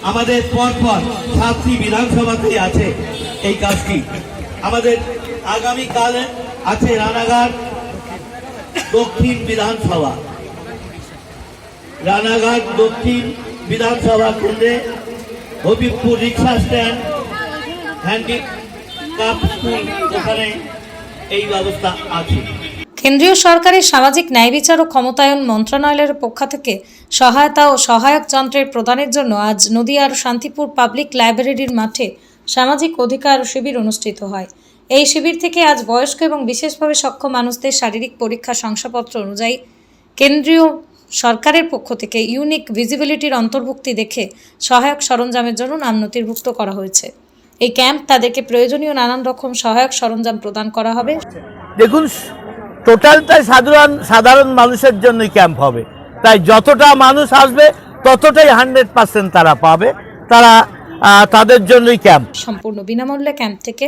আমাদের পরপর 7টি বিধানসভাতেই আছে এই কাজটি। আমাদের আগামীকালে আছে রানাঘাট দক্ষিণ বিধানসভা। রানাঘাট দক্ষিণ বিধানসভা কেন্দ্রে হবিবপুর রিক্সা স্ট্যান্ড, হ্যান্ডিক্যাপ স্কুল, ওখানে এই ব্যবস্থা আছে। কেন্দ্রীয় সরকারের সামাজিক ন্যায় বিচার ও ক্ষমতায়ন মন্ত্রণালয়ের পক্ষ থেকে সহায়তা ও সহায়ক যন্ত্রের প্রদানের জন্য আজ নদিয়ার শান্তিপুর পাবলিক লাইব্রেরির মাঠে সামাজিক অধিকার শিবির অনুষ্ঠিত হয়। এই শিবির থেকে আজ বয়স্ক এবং বিশেষভাবে সক্ষম মানুষদের শারীরিক পরীক্ষা শংসাপত্র অনুযায়ী কেন্দ্রীয় সরকারের পক্ষ থেকে ইউনিক ভিজিবিলিটির অন্তর্ভুক্তি দেখে সহায়ক সরঞ্জামের জন্য নাম নথিভুক্ত করা হয়েছে। এই ক্যাম্প তাদেরকে প্রয়োজনীয় নানান রকম সহায়ক সরঞ্জাম প্রদান করা হবে। দেখুন, টোটালটাই সাধারণ মানুষের জন্যই ক্যাম্প হবে, তাই যতটা মানুষ আসবে ততটাই 100% তারা পাবে, তাদের জন্যই ক্যাম্প। সম্পূর্ণ বিনামূল্যে ক্যাম্প থেকে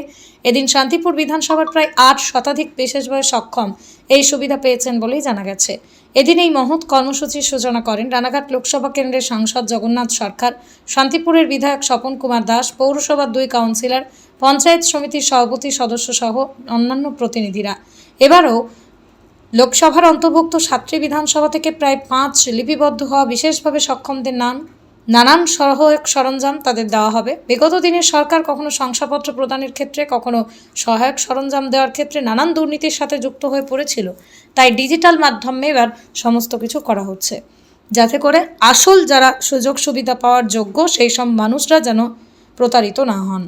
এদিন শান্তিপুর বিধানসভার প্রায় 8 শতাধিক বিশেষভাবে সক্ষম এই সুবিধা পেয়েছেন বলেই জানা গেছে। এদিন এই মহৎ কর্মসূচির সূচনা করেন রানাঘাট লোকসভা কেন্দ্রের সাংসদ জগন্নাথ সরকার, শান্তিপুরের বিধায়ক স্বপন কুমার দাস, পৌরসভার 2 কাউন্সিলর, পঞ্চায়েত সমিতির সভাপতি সদস্য সহ অন্যান্য প্রতিনিধিরা। এবারও লোকসভার অন্তর্ভুক্ত 7টি বিধানসভা থেকে প্রায় 5 লিপিবদ্ধ হওয়া বিশেষভাবে সক্ষমদের নানান সহায়ক সরঞ্জাম তাদের দেওয়া হবে। বিগত দিনে সরকার কখনো শংসাপত্র প্রদানের ক্ষেত্রে, কখনো সহায়ক সরঞ্জাম দেওয়ার ক্ষেত্রে নানান দুর্নীতির সাথে যুক্ত হয়ে পড়েছিল। তাই ডিজিটাল মাধ্যমে এবার সমস্ত কিছু করা হচ্ছে, যাতে করে আসল যারা সুযোগ সুবিধা পাওয়ার যোগ্য সেই সব মানুষরা যেন প্রতারিত না হন।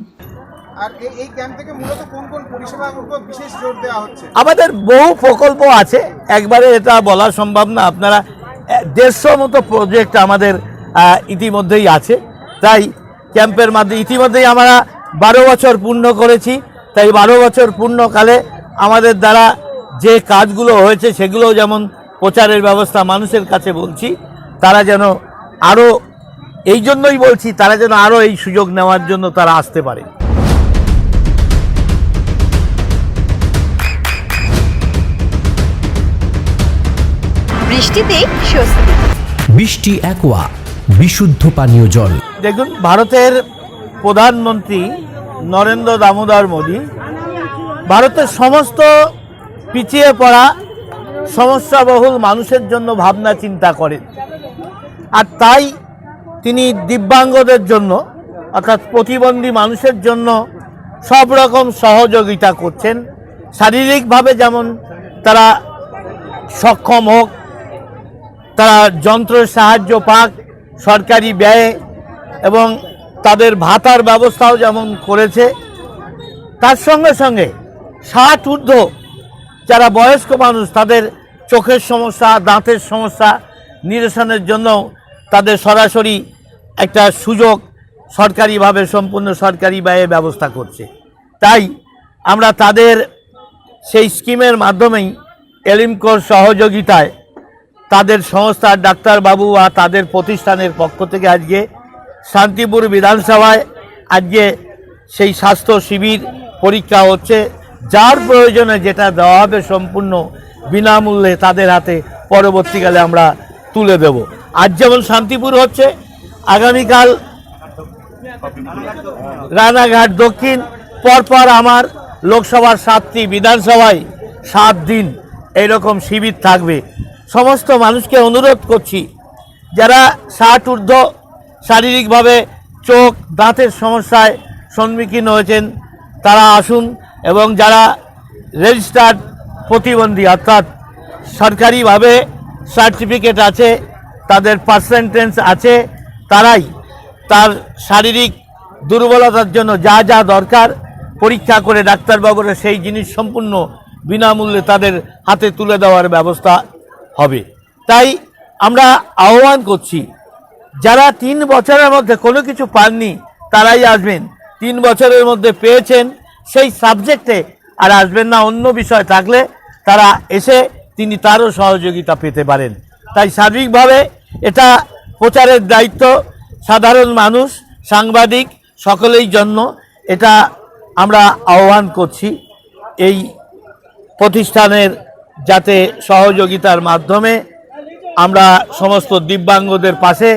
আর এই ক্যাম্প থেকে মূলত কোন কোন পরিষেবাগুলো বিশেষ জোর দেওয়া হচ্ছে? আমাদের বহু প্রকল্প আছে, একবারে এটা বলা সম্ভব না। আপনারা 150 মতো প্রজেক্ট আমাদের ইতিমধ্যেই আছে। তাই ক্যাম্পের মাধ্যমে ইতিমধ্যেই আমরা 12 বছর পূর্ণ করেছি। তাই 12 বছর পূর্ণকালে আমাদের দ্বারা যে কাজগুলো হয়েছে সেগুলো যেমন প্রচারের ব্যবস্থা মানুষের কাছে বলছি, তারা যেন আরও, এই জন্যই বলছি, তারা যেন আরও এই সুযোগ নেওয়ার জন্য তারা আসতে পারে। বৃষ্টিতে স্বস্তি। বৃষ্টি অ্যাকোয়া বিশুদ্ধ পানীয় জল। দেখুন, ভারতের প্রধানমন্ত্রী নরেন্দ্র দামোদর মোদী ভারতের সমস্ত পিছিয়ে পড়া সমস্যাবহুল মানুষের জন্য ভাবনা চিন্তা করেন, আর তাই তিনি দিব্যাঙ্গদের জন্য অর্থাৎ প্রতিবন্ধী মানুষের জন্য সব রকম সহযোগিতা করছেন। শারীরিকভাবে যেমন তারা সক্ষম হোক, তারা যন্ত্রের সাহায্য পাক সরকারি ব্যয়ে, এবং তাদের ভাতার ব্যবস্থাও যেমন করেছে। তার সঙ্গে সঙ্গে 60 ঊর্ধ্ব যারা বয়স্ক মানুষ, তাদের চোখের সমস্যা, দাঁতের সমস্যা নিরসনের জন্য তাদের সরাসরি একটা সুযোগ সরকারিভাবে সম্পূর্ণ সরকারি ব্যয়ে ব্যবস্থা করছে। তাই আমরা তাদের সেই স্কিমের মাধ্যমেই এলিমকোর সহযোগিতায় তাদের সংস্থার ডাক্তারবাবু আর তাদের প্রতিষ্ঠানের পক্ষ থেকে আজকে শান্তিপুর বিধানসভায় আজকে সেই স্বাস্থ্য শিবির পরীক্ষা হচ্ছে। যার প্রয়োজনে যেটা দেওয়া হবে সম্পূর্ণ বিনামূল্যে তাদের হাতে পরবর্তীকালে আমরা তুলে দেব। আজ যেমন শান্তিপুর হচ্ছে, আগামীকাল রানাঘাট দক্ষিণ, পরপর আমার লোকসভার 7টি বিধানসভায় 7 দিন এইরকম শিবির থাকবে। সমস্ত মানুষকে অনুরোধ করছি, যারা 60 ঊর্ধ্ব শারীরিকভাবে চোখ দাঁতের সমস্যায় সম্মুখীন হয়েছেন তারা আসুন, এবং যারা রেজিস্টার্ড প্রতিবন্ধী অর্থাৎ সরকারিভাবে সার্টিফিকেট আছে, তাদের পার্সেন্টেজ আছে, তারাই তার শারীরিক দুর্বলতার জন্য যা যা দরকার পরীক্ষা করে ডাক্তারবাবুরা সেই জিনিস সম্পূর্ণ বিনামূল্যে তাদের হাতে তুলে দেওয়ার ব্যবস্থা হবে। তাই আমরা আহ্বান করছি, যারা 3 বছরের মধ্যে কোনো কিছু পাননি তারাই আসবেন। 3 বছরের মধ্যে পেয়েছেন সেই সাবজেক্টে আর আসবেন না, অন্য বিষয় থাকলে তারা এসে তিনি তারও সহযোগিতা পেতে পারেন। তাই সার্বিকভাবে এটা প্রচারের দায়িত্ব সাধারণ মানুষ, সাংবাদিক সকলেই জন্য এটা আমরা আহ্বান করছি। এই প্রতিষ্ঠানের যাতে সহযোগিতার মাধ্যমে আমরা সমস্ত দিব্যাঙ্গদের পাশে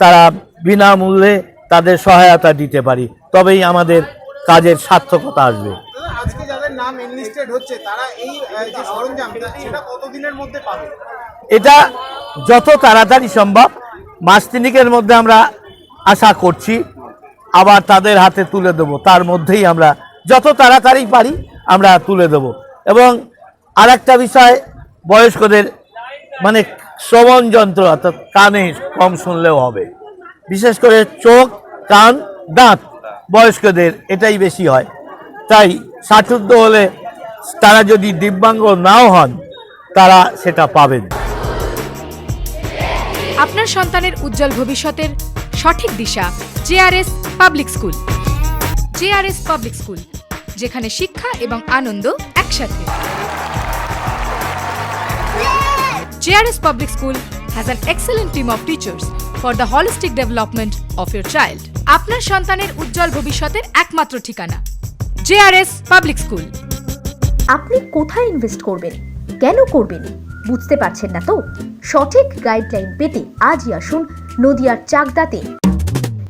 তারা বিনামূল্যে তাদের সহায়তা দিতে পারি, তবেই আমাদের কাজের সার্থকতা আসবে। দাদা, আজকে যাদের নাম এনলিস্টেড হচ্ছে তারা এই যে সরঞ্জাম সেটা কতদিনের মধ্যে পাবে? এটা যত তাড়াতাড়ি সম্ভব, মাস তিনেকের মধ্যে আমরা আশা করছি আবার তাদের হাতে তুলে দেব। তার মধ্যেই আমরা যত তাড়াতাড়ি পারি আমরা তুলে দেব। এবং আরেকটা বিষয়, বয়স্কদের মানে শ্রবণ যন্ত্র অর্থাৎ কানে কম শুনলেও হবে, বিশেষ করে চোখ, কান, দাঁত বয়স্কদের এটাই বেশি হয়। তাই 60 ঊর্ধ্ব হলে তারা যদি দিব্যাঙ্গ নাও হন তারা সেটা পাবেন। আপনার সন্তানের উজ্জ্বল ভবিষ্যতের সঠিক দিশা JRS public school. JRS public school, যেখানে শিক্ষা এবং আনন্দ একসাথে। JRS public school has an excellent team of teachers for the holistic development of your child. আপনার সন্তানের উজ্জ্বল ভবিষ্যতের একমাত্র ঠিকানা জেআরএস পাবলিক স্কুল। আপনি কোথায় ইনভেস্ট করবেন, কেন করবেন, বুঝতে পারছেন না তো? সঠিক গাইডলাইন পেতে আজই আসুন নদিয়ার চাকদাতে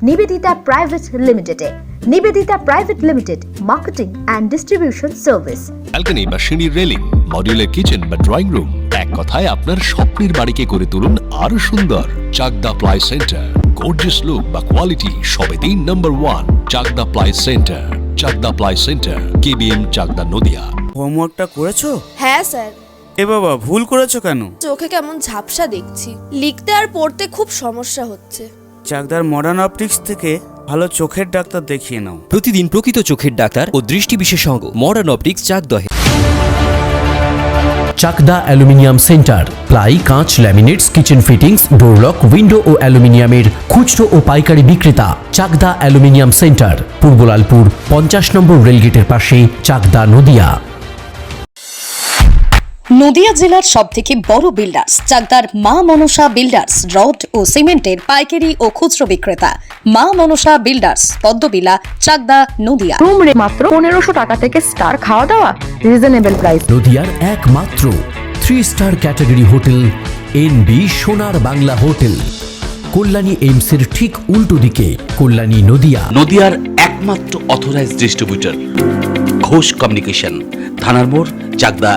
নিবেদিতা প্রাইভেট লিমিটেডে। Nivedita private limited, marketing and distribution service. Balcony বা সিঁড়ির রেলিং, মডিউলার কিচেন বা ড্রয়িং রুম, এক কথায় আপনার স্বপ্নের বাড়িকে করে তুলুন আরো সুন্দর। Chakdah ply centre, gorgeous look বা কোয়ালিটি সবেতেই number 1। Chakdah ply centre, Chakdah ply centre, KBM, Chakdah, Nadia. হোমওয়ার্কটা করেছো? হ্যাঁ স্যার। এ বাবা, ভুল করেছো কেন? চোখে কেমন ঝাপসা দেখছি, লিখতে আর পড়তে খুব সমস্যা হচ্ছে। চাকদার মডার্ন অপটিক্স থেকে ভালো চোখের ডাক্তার দেখিয়ে নাও। প্রতিদিন প্রকৃত চোখের ডাক্তার ও দৃষ্টি বিশেষজ্ঞ মডার্ন অপটিক্স চাকদহে। চাকদা অ্যালুমিনিয়াম সেন্টার, প্লাই, কাঁচ, laminates, kitchen fittings, door lock, window ও অ্যালুমিনিয়ামের খুচরো ও পাইকারি বিক্রেতা। চাকদা অ্যালুমিনিয়াম সেন্টার, পূর্বলালপুর 50 নম্বর রেলগেটের পাশে, চাকদা, নদিয়া। নদিয়া জেলার সবথেকে বড় বিল্ডার্স চাকদার মা মনসা বিল্ডার্স, রড ও সিমেন্টের পাইকারি ও খুচরো বিক্রেতা। মা মনসা বিল্ডার্স, পদ্মবিলা, চাকদা, নদিয়া। রুম রে মাত্র 1500 টাকা থেকে স্টার, খাওয়া দাওয়া রিজনেবল প্রাইস। নদিয়ার একমাত্র 3 স্টার ক্যাটাগরি হোটেল এনবি সোনার বাংলা হোটেল, কল্যাণী এইমসের ঠিক উল্টো দিকে, কল্যাণী, নদিয়া। নদিয়ার একমাত্র অথরাইজড ডিস্ট্রিবিউটর ঘোষ কমিউনিকেশন, থানার মোড়, চাকদা,